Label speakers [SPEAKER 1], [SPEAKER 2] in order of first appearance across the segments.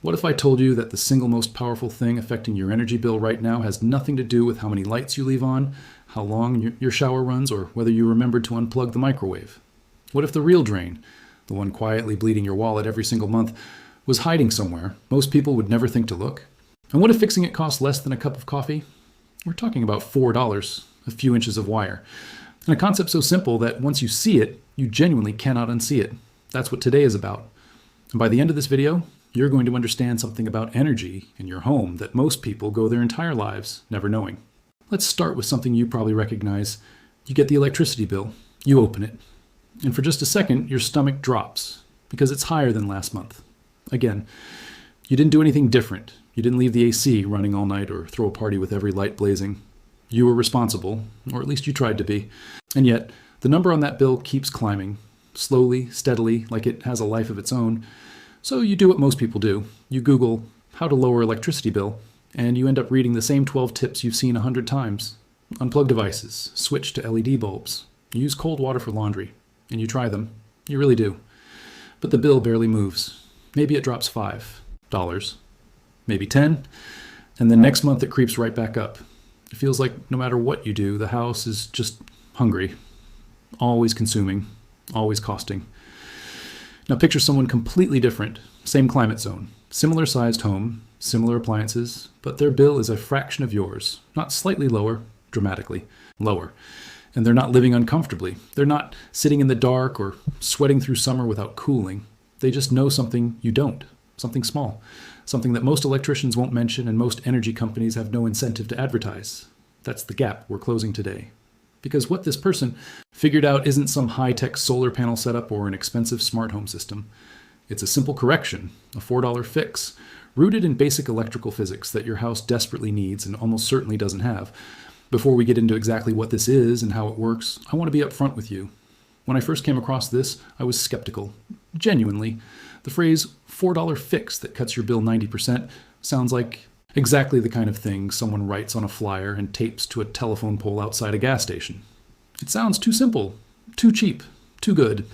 [SPEAKER 1] What if I told you that the single most powerful thing affecting your energy bill right now has nothing to do with how many lights you leave on, how long your shower runs, or whether you remembered to unplug the microwave? What if the real drain, the one quietly bleeding your wallet every single month, was hiding somewhere most people would never think to look? And what if fixing it costs less than a cup of coffee? We're talking about $4, a few inches of wire. And a concept so simple that once you see it, you genuinely cannot unsee it. That's what today is about. And by the end of this video, you're going to understand something about energy in your home that most people go their entire lives never knowing. Let's start with something you probably recognize. You get the electricity bill, you open it, and for just a second, your stomach drops because it's higher than last month. Again, you didn't do anything different. You didn't leave the AC running all night or throw a party with every light blazing. You were responsible, or at least you tried to be. And yet, the number on that bill keeps climbing, slowly, steadily, like it has a life of its own. So you do what most people do. You Google how to lower electricity bill, and you end up reading the same 12 tips you've seen 100 times. Unplug devices, switch to LED bulbs, use cold water for laundry, and you try them. You really do. But the bill barely moves. Maybe it drops $5, maybe 10, and then next month it creeps right back up. It feels like no matter what you do, the house is just hungry, always consuming, always costing. Now picture someone completely different, same climate zone, similar sized home, similar appliances, but their bill is a fraction of yours, not slightly lower, dramatically lower. And they're not living uncomfortably. They're not sitting in the dark or sweating through summer without cooling. They just know something you don't, something small, something that most electricians won't mention and most energy companies have no incentive to advertise. That's the gap we're closing today. Because what this person figured out isn't some high-tech solar panel setup or an expensive smart home system. It's a simple correction, a $4 fix, rooted in basic electrical physics that your house desperately needs and almost certainly doesn't have. Before we get into exactly what this is and how it works, I want to be upfront with you. When I first came across this, I was skeptical. Genuinely. The phrase $4 fix that cuts your bill 90% sounds like exactly the kind of thing someone writes on a flyer and tapes to a telephone pole outside a gas station. It sounds too simple, too cheap, too good.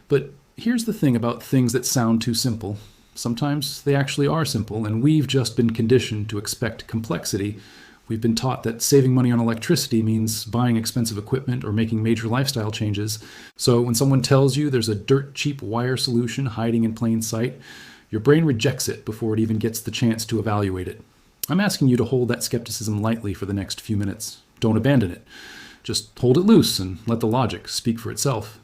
[SPEAKER 1] But here's the thing about things that sound too simple. Sometimes they actually are simple, and we've just been conditioned to expect complexity. We've been taught that saving money on electricity means buying expensive equipment or making major lifestyle changes. So when someone tells you there's a dirt cheap wire solution hiding in plain sight, your brain rejects it before it even gets the chance to evaluate it. I'm asking you to hold that skepticism lightly for the next few minutes. Don't abandon it. Just hold it loose and let the logic speak for itself.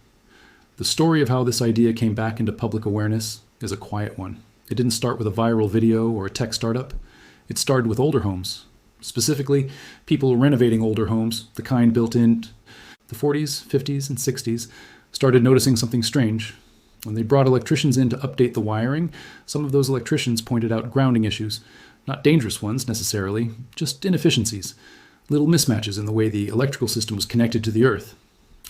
[SPEAKER 1] The story of how this idea came back into public awareness is a quiet one. It didn't start with a viral video or a tech startup. It started with older homes. Specifically, people renovating older homes, the kind built in the 40s, 50s, and 60s, started noticing something strange. When they brought electricians in to update the wiring, some of those electricians pointed out grounding issues. Not dangerous ones, necessarily, just inefficiencies. Little mismatches in the way the electrical system was connected to the earth.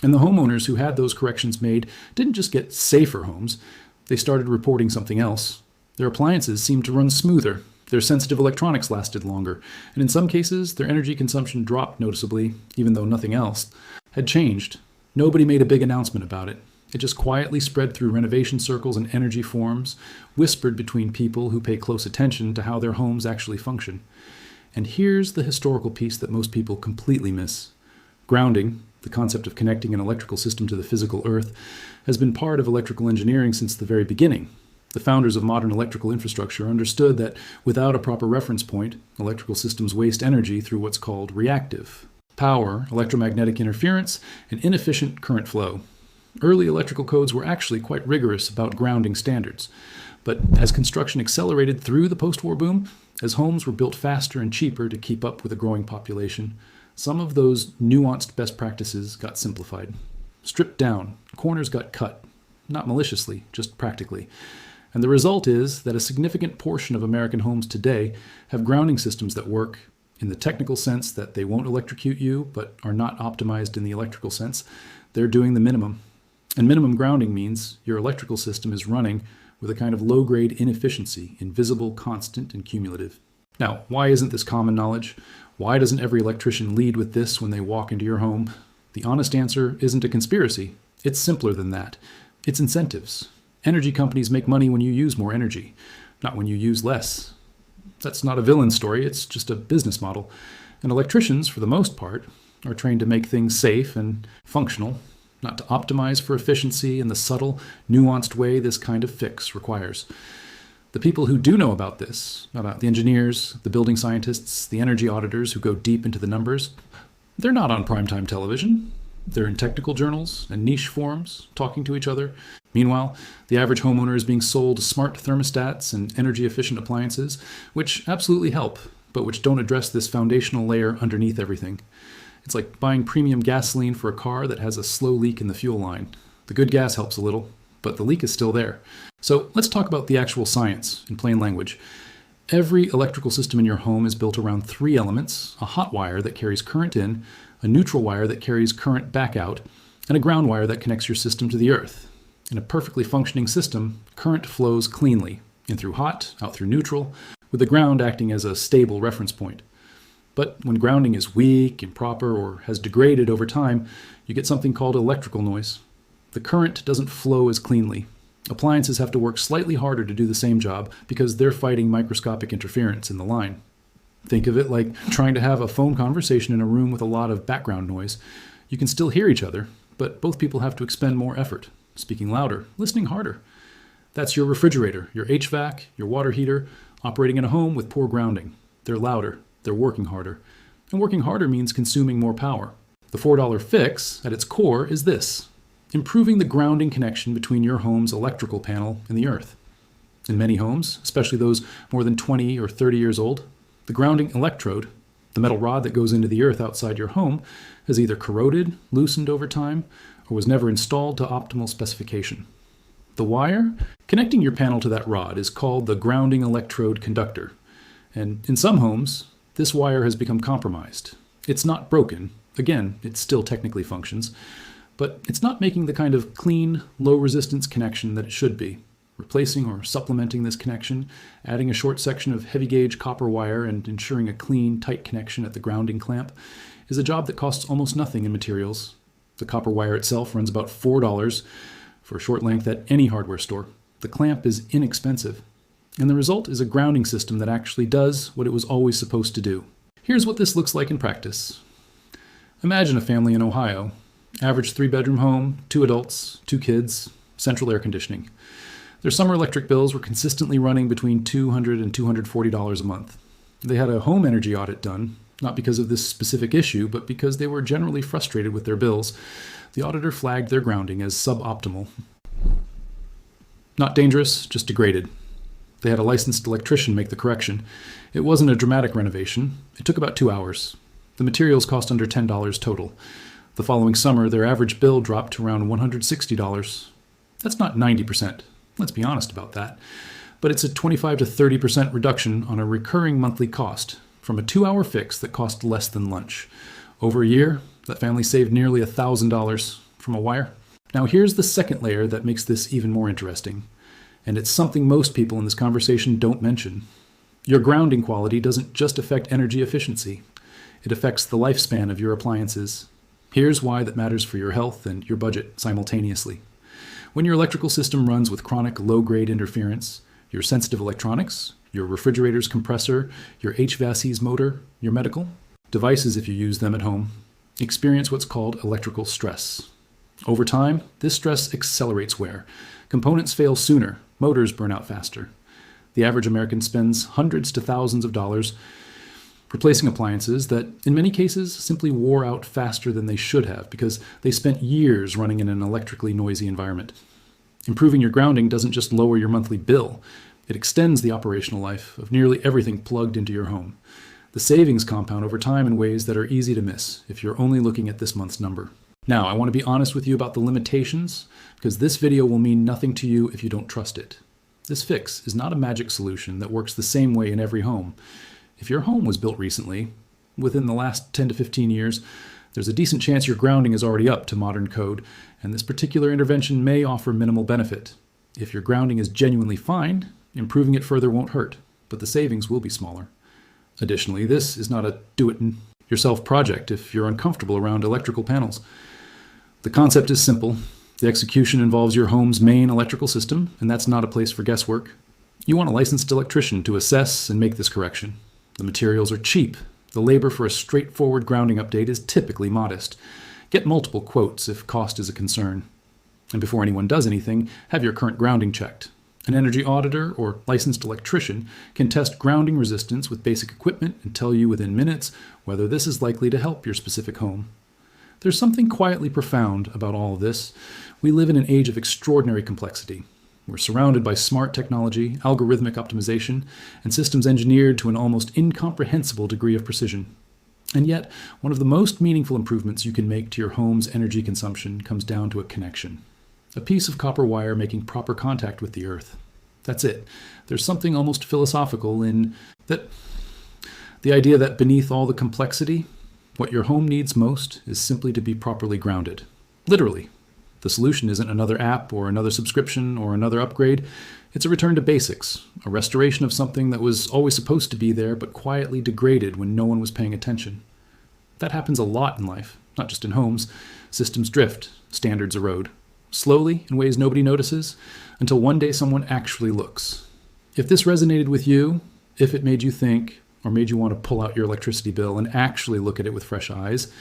[SPEAKER 1] And the homeowners who had those corrections made didn't just get safer homes, they started reporting something else. Their appliances seemed to run smoother, their sensitive electronics lasted longer, and in some cases, their energy consumption dropped noticeably, even though nothing else had changed. Nobody made a big announcement about it. It just quietly spread through renovation circles and energy forums, whispered between people who pay close attention to how their homes actually function. And here's the historical piece that most people completely miss. Grounding, the concept of connecting an electrical system to the physical earth, has been part of electrical engineering since the very beginning. The founders of modern electrical infrastructure understood that without a proper reference point, electrical systems waste energy through what's called reactive power, electromagnetic interference, and inefficient current flow. Early electrical codes were actually quite rigorous about grounding standards. But as construction accelerated through the post-war boom, as homes were built faster and cheaper to keep up with a growing population, some of those nuanced best practices got simplified. Stripped down, corners got cut, not maliciously, just practically. And the result is that a significant portion of American homes today have grounding systems that work in the technical sense that they won't electrocute you, but are not optimized in the electrical sense. They're doing the minimum. And minimum grounding means your electrical system is running with a kind of low-grade inefficiency, invisible, constant, and cumulative. Now, why isn't this common knowledge? Why doesn't every electrician lead with this when they walk into your home? The honest answer isn't a conspiracy. It's simpler than that. It's incentives. Energy companies make money when you use more energy. not when you use less. That's not a villain story, it's just a business model. And electricians, for the most part, are trained to make things safe and functional, not to optimize for efficiency in the subtle, nuanced way this kind of fix requires. The people who do know about this, about the engineers, the building scientists, the energy auditors who go deep into the numbers, they're not on primetime television. They're in technical journals and niche forums, talking to each other. Meanwhile, the average homeowner is being sold smart thermostats and energy-efficient appliances, which absolutely help, but which don't address this foundational layer underneath everything. It's like buying premium gasoline for a car that has a slow leak in the fuel line. The good gas helps a little, but the leak is still there. So let's talk about the actual science in plain language. Every electrical system in your home is built around three elements: a hot wire that carries current in, a neutral wire that carries current back out, and a ground wire that connects your system to the earth. In a perfectly functioning system, current flows cleanly, in through hot, out through neutral, with the ground acting as a stable reference point. But when grounding is weak, improper, or has degraded over time, you get something called electrical noise. The current doesn't flow as cleanly. Appliances have to work slightly harder to do the same job because they're fighting microscopic interference in the line. Think of it like trying to have a phone conversation in a room with a lot of background noise. You can still hear each other, but both people have to expend more effort, speaking louder, listening harder. That's your refrigerator, your HVAC, your water heater, operating in a home with poor grounding. They're louder, they're working harder. And working harder means consuming more power. The $4 fix, at its core, is this: improving the grounding connection between your home's electrical panel and the earth. In many homes, especially those more than 20 or 30 years old, the grounding electrode, the metal rod that goes into the earth outside your home, has either corroded, loosened over time, or was never installed to optimal specification. The wire connecting your panel to that rod is called the grounding electrode conductor. And in some homes, this wire has become compromised. It's not broken. Again, it still technically functions. But it's not making the kind of clean, low-resistance connection that it should be. Replacing or supplementing this connection, adding a short section of heavy-gauge copper wire and ensuring a clean, tight connection at the grounding clamp is a job that costs almost nothing in materials. The copper wire itself runs about $4 for a short length at any hardware store. The clamp is inexpensive. And the result is a grounding system that actually does what it was always supposed to do. Here's what this looks like in practice. Imagine a family in Ohio. Average 3-bedroom home, 2 adults, 2 kids, central air conditioning. Their summer electric bills were consistently running between $200 and $240 a month. They had a home energy audit done, not because of this specific issue, but because they were generally frustrated with their bills. The auditor flagged their grounding as suboptimal. Not dangerous, just degraded. They had a licensed electrician make the correction. It wasn't a dramatic renovation. It took about 2 hours. The materials cost under $10 total. The following summer, their average bill dropped to around $160. That's not 90%. Let's be honest about that. But it's a 25 to 30% reduction on a recurring monthly cost from a 2-hour fix that cost less than lunch. Over a year, that family saved nearly $1,000 from a wire. Now here's the second layer that makes this even more interesting. And it's something most people in this conversation don't mention. Your grounding quality doesn't just affect energy efficiency. It affects the lifespan of your appliances. Here's why that matters for your health and your budget simultaneously. When your electrical system runs with chronic low-grade interference, your sensitive electronics, your refrigerator's compressor, your HVAC's motor, your medical devices, if you use them at home, experience what's called electrical stress. Over time, this stress accelerates wear. Components fail sooner, motors burn out faster. The average American spends hundreds to thousands of dollars replacing appliances that, in many cases, simply wore out faster than they should have because they spent years running in an electrically noisy environment. Improving your grounding doesn't just lower your monthly bill, it extends the operational life of nearly everything plugged into your home. The savings compound over time in ways that are easy to miss if you're only looking at this month's number. Now, I want to be honest with you about the limitations, because this video will mean nothing to you if you don't trust it. This fix is not a magic solution that works the same way in every home. If your home was built recently, within the last 10 to 15 years, there's a decent chance your grounding is already up to modern code, and this particular intervention may offer minimal benefit. If your grounding is genuinely fine, improving it further won't hurt, but the savings will be smaller. Additionally, this is not a do-it-yourself project if you're uncomfortable around electrical panels. The concept is simple. The execution involves your home's main electrical system, and that's not a place for guesswork. You want a licensed electrician to assess and make this correction. The materials are cheap. The labor for a straightforward grounding update is typically modest. Get multiple quotes if cost is a concern. And before anyone does anything, have your current grounding checked. An energy auditor or licensed electrician can test grounding resistance with basic equipment and tell you within minutes whether this is likely to help your specific home. There's something quietly profound about all of this. We live in an age of extraordinary complexity. We're surrounded by smart technology, algorithmic optimization, and systems engineered to an almost incomprehensible degree of precision. And yet, one of the most meaningful improvements you can make to your home's energy consumption comes down to a connection. A piece of copper wire making proper contact with the earth. That's it. There's something almost philosophical in that. The idea that beneath all the complexity, what your home needs most is simply to be properly grounded. Literally. The solution isn't another app or another subscription or another upgrade. It's a return to basics, a restoration of something that was always supposed to be there but quietly degraded when no one was paying attention. That happens a lot in life, not just in homes. Systems drift, standards erode. Slowly, in ways nobody notices, until one day someone actually looks. If this resonated with you, if it made you think, or made you want to pull out your electricity bill and actually look at it with fresh eyes,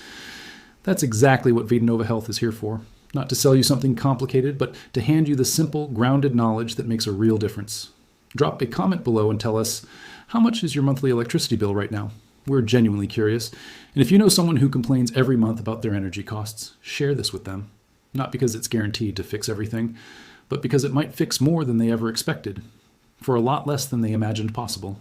[SPEAKER 1] that's exactly what Vita Nova Health is here for. Not to sell you something complicated, but to hand you the simple, grounded knowledge that makes a real difference. Drop a comment below and tell us, how much is your monthly electricity bill right now? We're genuinely curious. And if you know someone who complains every month about their energy costs, share this with them. Not because it's guaranteed to fix everything, but because it might fix more than they ever expected, for a lot less than they imagined possible.